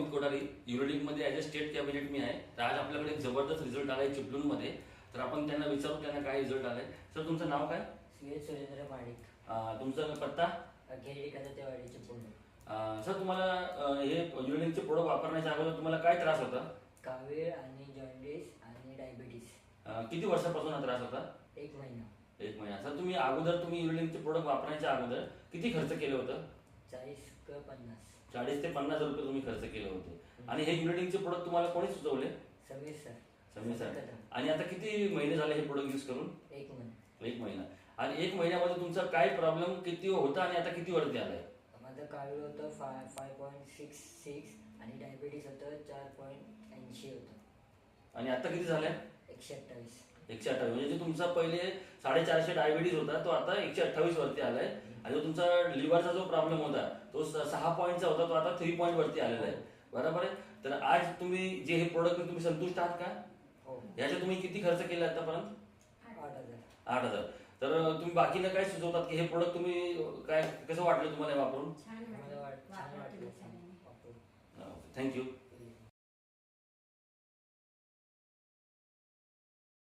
अमित कोठारी, युरोलिंकमध्ये as a state cabinet मी आहे. तर आज आपल्याकडे एक जबरदस्त रिझल्ट आला आहे चिपळूणमध्ये. तर आपण त्यांना विचारू त्यांना काय रिझल्ट आलाय. सर तुमचं नाव काय? सुरेंद्र माडिक, तुमचा पत्ता? खेडी कदतेवाडी चिपळूण. सर तुम्हाला हे युरोलिंकचे प्रोडक्ट वापरण्याच्या अगोदर तुम्हाला काय त्रास होता? कावीळ आणि जॉन्डिस आणि डायबिटीस. किती वर्षापासून हा त्रास होता? 1 महिना. 1 महिना. सर तुम्ही युरोलिंकचे प्रोडक्ट वापरण्याच्या अगोदर किती खर्च केलं होतं? 40 क 50. 40 ते 50 रुपये तुम्ही खर्च केले होते. आणि हे युरोलिंकचे प्रोडक्ट तुम्हाला कोणी सुचवले? समीर सर. समीर सर. आणि आता किती महिने झाले हे प्रोडक्ट यूज करून? 1 महिना. 1 महिना. आणि 1 महिन्यामध्ये तुमचा काय प्रॉब्लेम किती होता आणि आता किती वरती आलाय? माझं कावीळ होतं 5.66 आणि डायबिटीस होतं 4.80 होतं. आणि आता किती झालंय? 128. 128. म्हणजे तुमचा पहिले 450 डायबिटीज होता तो आता 128 वरती आलाय. आणि जो तुमचा लिव्हरचा जो प्रॉब्लेम होता तो 6 पॉईंटचा होता तो आता 3 पॉईंट वरती आलेला आहे. बरोबर आहे. तर आज तुम्ही जे हे प्रोडक्ट तुम्ही संतुष्ट आहात का? हो. याच्या तुम्ही किती खर्च केला आतापर्यंत? 8,000. 8,000. तर तुम्ही बाकीला काय सुचवतात की हे प्रोडक्ट तुम्ही काय कसं वाटलं तुम्हाला वापरून? छान वाटलं. थँक्यू.